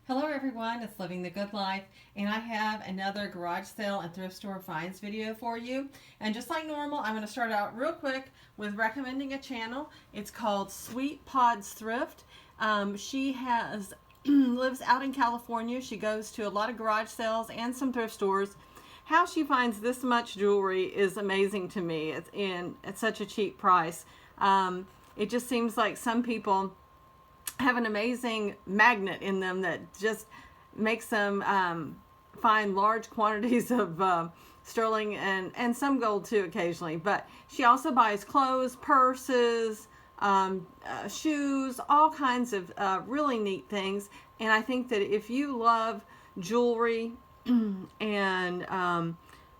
Hello everyone, it's Living the Good Life, and I have another garage sale and thrift store finds video for you. And just like normal, I'm going to start out real quick with recommending a channel. It's called Sweet Pod's Thrift. She has lives out in California. She goes to a lot of garage sales and some thrift stores. How she finds this much jewelry is amazing to me. It's at such a cheap price. It just seems like some people have an amazing magnet in them that just makes them find large quantities of sterling and some gold too occasionally. But she also buys clothes, purses, shoes, all kinds of really neat things. And I think that if you love jewelry and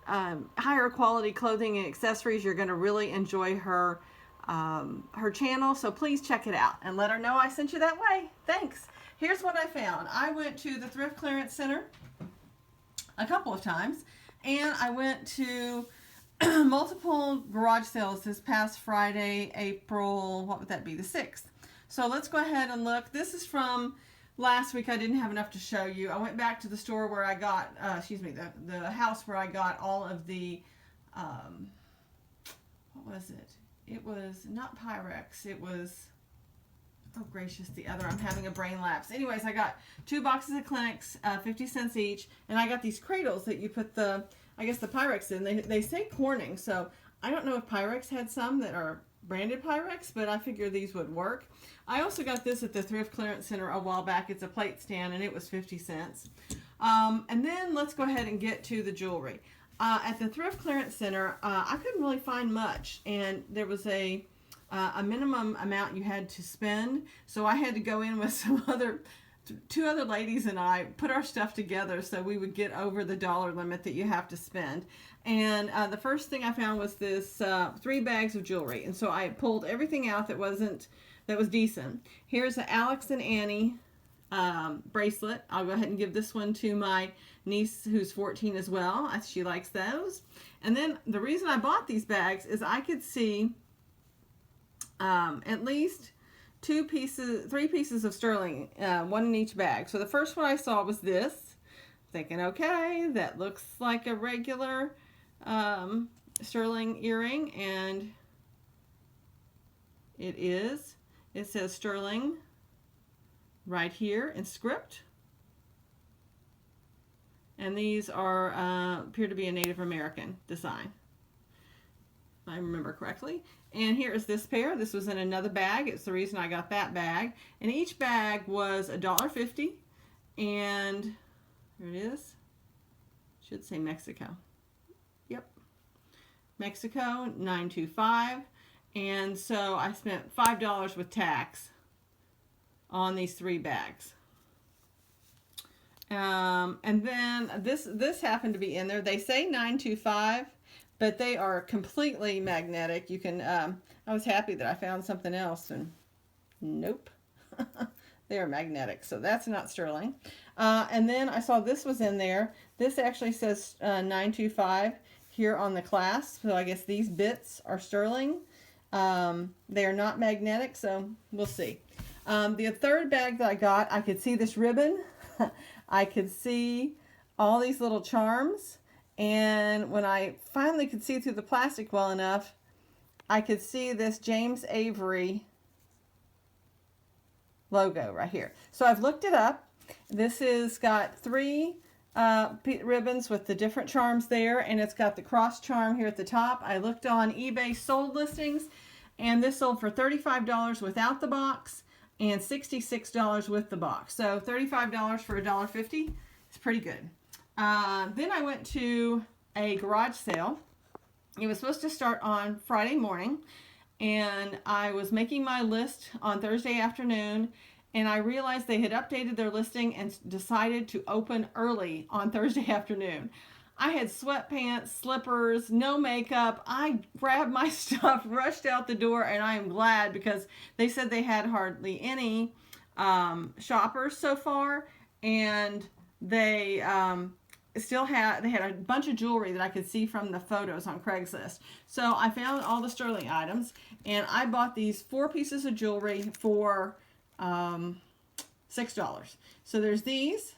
higher quality clothing and accessories, you're going to really enjoy her channel. So please check it out and let her know I sent you that way. Thanks. Here's what I found. I went to the Thrift Clearance Center a couple of times, and I went to multiple garage sales this past Friday, April, what would that be, the 6th. So let's go ahead and look. This is from last week. I didn't have enough to show you. I went back to the store where I got, the house where I got all of the, what was it? It was not Pyrex. It was, oh gracious, the other. I'm having a brain lapse. Anyways, I got 2 boxes of Clinics, 50 cents each, and I got these cradles that you put the, I guess the Pyrex in. They say Corning, so I don't know if Pyrex had some that are branded Pyrex, but I figure these would work. I also got this at the Thrift Clearance Center a while back. It's a plate stand, and it was 50 cents. And then let's go ahead and get to the jewelry. At the Thrift Clearance Center, I couldn't really find much, and there was a minimum amount you had to spend, so I had to go in with two other ladies, and I put our stuff together so we would get over the dollar limit that you have to spend. And the first thing I found was this 3 bags of jewelry, and so I pulled everything out that was decent. Here's an Alex and Annie bracelet. I'll go ahead and give this one to my niece who's 14 as well. She likes those. And then the reason I bought these bags is I could see at least 3 pieces of sterling, one in each bag. So the first one I saw was this. Thinking, okay, that looks like a regular sterling earring, and it is. It says sterling right here in script. And these are appear to be a Native American design, if I remember correctly. And here is this pair. This was in another bag. It's the reason I got that bag. And each bag was $1.50. And here it is. Should say Mexico. Yep. Mexico, 925. And so I spent $5 with tax on these 3 bags. And then this happened to be in there. They say 925, but they are completely magnetic. You can, I was happy that I found something else, and nope. They are magnetic, so that's not sterling. And then I saw this was in there. This actually says 925 here on the clasp, so I guess these bits are sterling. They are not magnetic, so we'll see. The third bag that I got, I could see this ribbon. I could see all these little charms, and when I finally could see through the plastic well enough, I could see this James Avery logo right here. So I've looked it up. This is got 3 ribbons with the different charms there, and it's got the cross charm here at the top. I looked on eBay sold listings, and this sold for $35 without the box and $66 with the box. So $35 for $1.50 is pretty good. Then I went to a garage sale. It was supposed to start on Friday morning, and I was making my list on Thursday afternoon, and I realized they had updated their listing and decided to open early on Thursday afternoon. I had sweatpants, slippers, no makeup. I grabbed my stuff, rushed out the door, and I am glad because they said they had hardly any shoppers so far, and they had a bunch of jewelry that I could see from the photos on Craigslist. So I found all the sterling items, and I bought these 4 pieces of jewelry for $6. So there's these,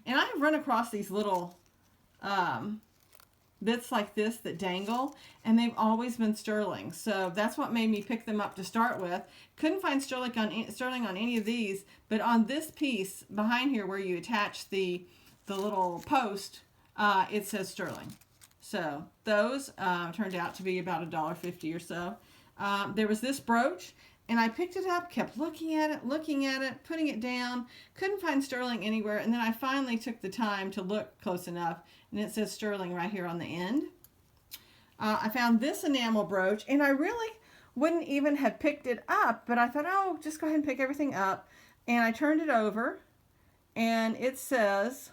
and I've run across these little bits like this that dangle, and they've always been sterling. So that's what made me pick them up to start with. Couldn't find sterling on any of these, but on this piece behind here where you attach the little post, it says sterling. So those turned out to be about $1.50 or so. There was this brooch, and I picked it up, kept looking at it, putting it down, couldn't find sterling anywhere, and then I finally took the time to look close enough, and it says sterling right here on the end. I found this enamel brooch, and I really wouldn't even have picked it up, but I thought, oh, just go ahead and pick everything up, and I turned it over, and it says,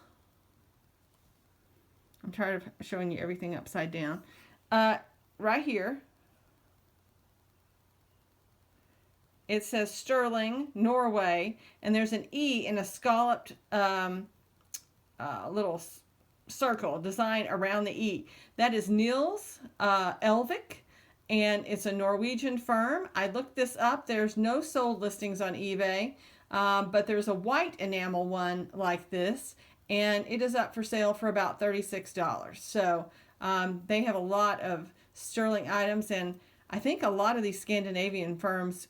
I'm tired of showing you everything upside down, right here, it says Sterling, Norway, and there's an E in a scalloped little circle design around the E. That is Niels Elvik, and it's a Norwegian firm. I looked this up. There's no sold listings on eBay, but there's a white enamel one like this, and it is up for sale for about $36. So they have a lot of sterling items, and I think a lot of these Scandinavian firms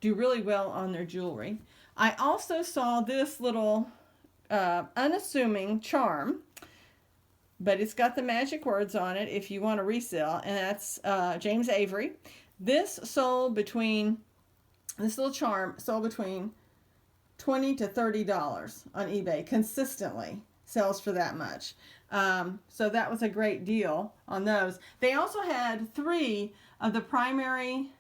do really well on their jewelry. I also saw this little unassuming charm, but it's got the magic words on it if you want to resell, and that's James Avery. This little charm sold between $20 to $30 on eBay consistently. Sells for that much. So that was a great deal on those. They also had 3 of the primary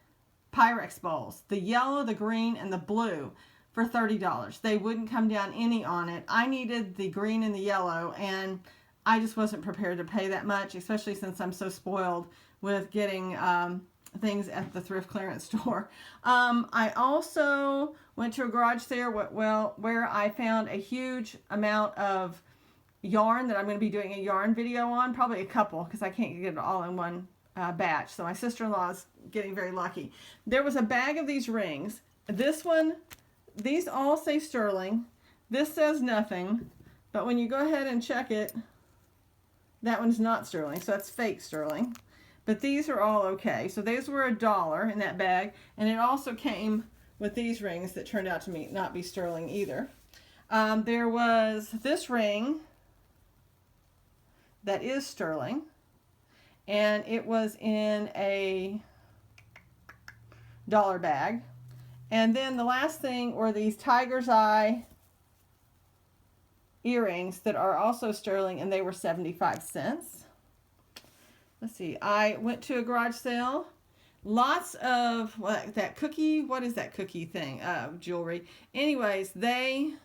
Pyrex bowls, the yellow, the green, and the blue, for $30. They wouldn't come down any on it. I needed the green and the yellow, and I just wasn't prepared to pay that much, especially since I'm so spoiled with getting things at the thrift clearance store. I also went to a garage sale where I found a huge amount of yarn that I'm going to be doing a yarn video on, probably a couple, because I can't get it all in one batch. So my sister-in-law is getting very lucky. There was a bag of these rings. This one, these all say sterling. This says nothing, but when you go ahead and check it, that one's not sterling, so that's fake sterling. But these are all okay. So these were $1 in that bag, and it also came with these rings that turned out to not be sterling either. There was this ring that is sterling, and it was in a $1 bag. And then the last thing were these tiger's eye earrings that are also sterling, and they were 75 cents. Let's see, I went to a garage sale. Lots of that cookie, what is that cookie thing? Jewelry. Anyways, she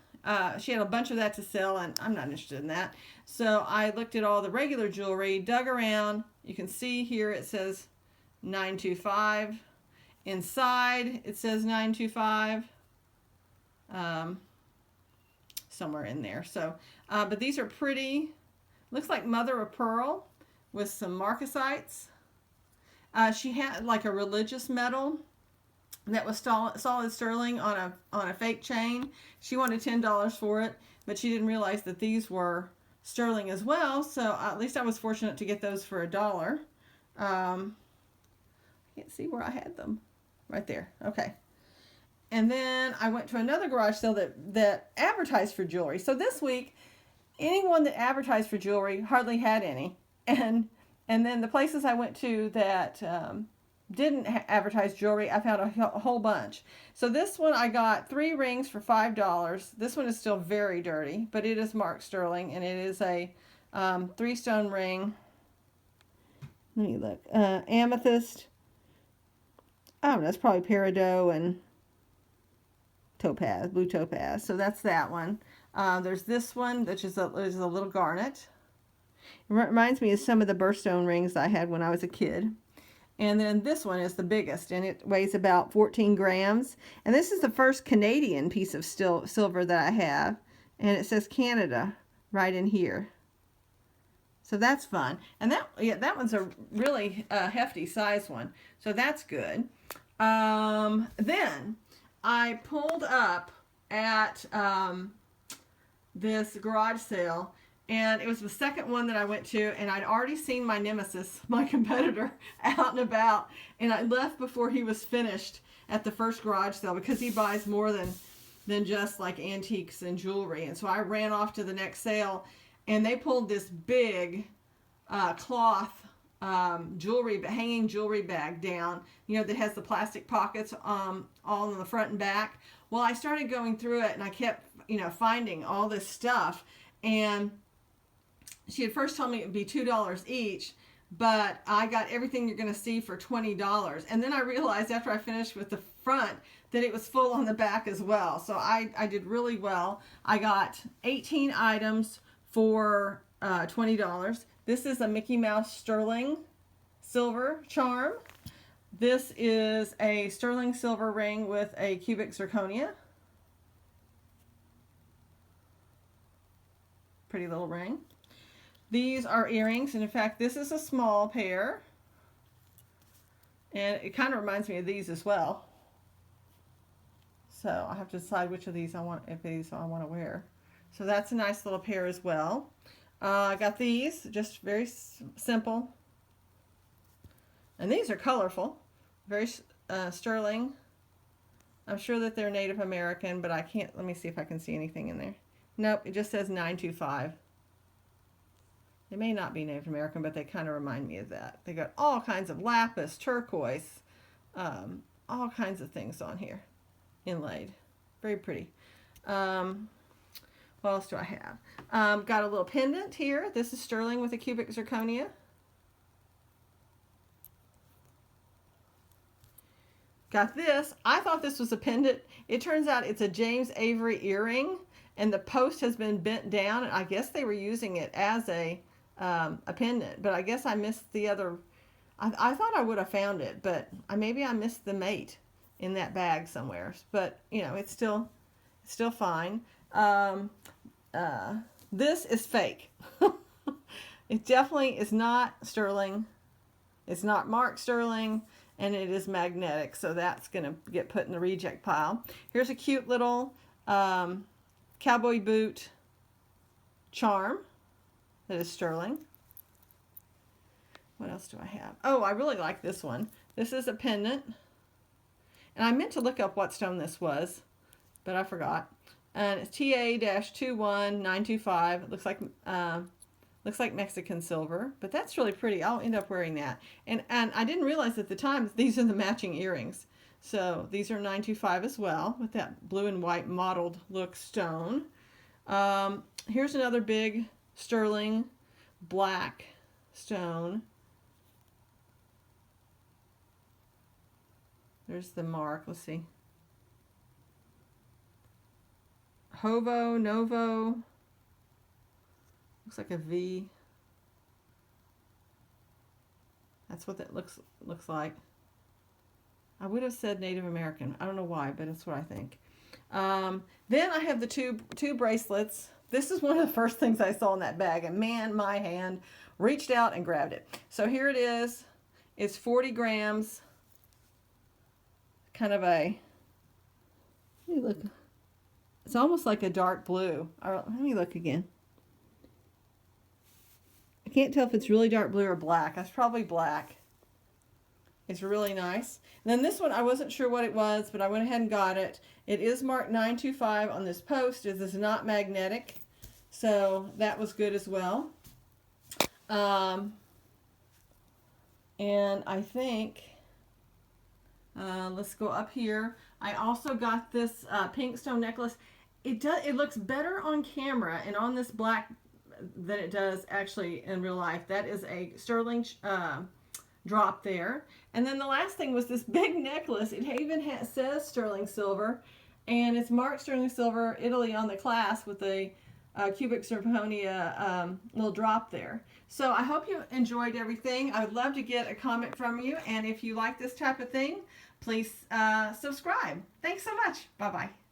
had a bunch of that to sell, and I'm not interested in that. So I looked at all the regular jewelry, dug around. You can see here it says $9.25. Inside it says $9.25. Somewhere in there. So, but these are pretty. Looks like mother of pearl with some marcasites. She had like a religious medal that was solid sterling on a fake chain. She wanted $10 for it, but she didn't realize that these were sterling as well. So at least I was fortunate to get those for $1. I can't see where I had them. Right there. Okay. And then I went to another garage sale that advertised for jewelry. So this week, anyone that advertised for jewelry hardly had any. And then the places I went to that didn't advertise jewelry, I found a whole bunch. So this one I got 3 rings for $5. This one is still very dirty, but it is marked sterling, and it is a 3-stone ring. Let me look. Amethyst. I don't know, it's probably peridot and topaz, blue topaz. So that's that one. There's this one, which is a little garnet. It reminds me of some of the birthstone rings I had when I was a kid. And then this one is the biggest, and it weighs about 14 grams. And this is the first Canadian piece of silver that I have. And it says Canada right in here. So that's fun. And that one's a really hefty size one. So that's good. Then I pulled up at this garage sale, and it was the second one that I went to, and I'd already seen my nemesis, my competitor, out and about, and I left before he was finished at the first garage sale because he buys more than just like antiques and jewelry. And so I ran off to the next sale, and they pulled this big cloth hanging jewelry bag down, you know, that has the plastic pockets all on the front and back. Well, I started going through it, and I kept, you know, finding all this stuff, and she had first told me it would be $2 each, but I got everything you're going to see for $20. And then I realized after I finished with the front that it was full on the back as well. So I did really well. I got 18 items for $20. This is a Mickey Mouse sterling silver charm. This is a sterling silver ring with a cubic zirconia. Pretty little ring. These are earrings, and in fact this is a small pair, and it kind of reminds me of these as well. So I have to decide which of these I want, if these I want to wear. So that's a nice little pair as well. I got these, just very simple, and these are colorful, very sterling. I'm sure that they're Native American, but I can't, let me see if I can see anything in there. Nope, it just says 925. They may not be Native American, but they kind of remind me of that. They got all kinds of lapis, turquoise, all kinds of things on here, inlaid. Very pretty. What else do I have? Got a little pendant here. This is sterling with a cubic zirconia. Got this. I thought this was a pendant. It turns out it's a James Avery earring, and the post has been bent down, and I guess they were using it as a pendant, but I guess I missed the other. I thought I would have found it, but maybe I missed the mate in that bag somewhere. But you know, it's still fine. This is fake. It definitely is not sterling. It's not marked sterling, and it is magnetic, so that's gonna get put in the reject pile. Here's a cute little cowboy boot charm that is sterling. What else do I have? Oh, I really like this one. This is a pendant, and I meant to look up what stone this was, but I forgot. And it's TA-21925. It looks like Mexican silver, but that's really pretty. I'll end up wearing that. And I didn't realize at the time these are the matching earrings. So these are 925 as well, with that blue and white mottled look stone. Here's another big sterling black stone. There's the mark. Let's see. Hovo, Novo. Looks like a V. That's what that looks like. I would have said Native American. I don't know why, but it's what I think. Then I have the two bracelets. This is one of the first things I saw in that bag, and man, my hand reached out and grabbed it. So here it is. It's 40 grams. Kind of a, let me look. It's almost like a dark blue. Let me look again. I can't tell if it's really dark blue or black. That's probably black. It's really nice. And then this one, I wasn't sure what it was, but I went ahead and got it. It is marked 925 on this post. It is not magnetic, so that was good as well. And I think, let's go up here. I also got this pink stone necklace. It looks better on camera and on this black than it does actually in real life. That is a sterling drop there. And then the last thing was this big necklace. It even says sterling silver, and it's marked sterling silver Italy on the clasp with a cubic zirconia little drop there. So I hope you enjoyed everything. I would love to get a comment from you, and if you like this type of thing, please subscribe. Thanks so much. Bye-bye.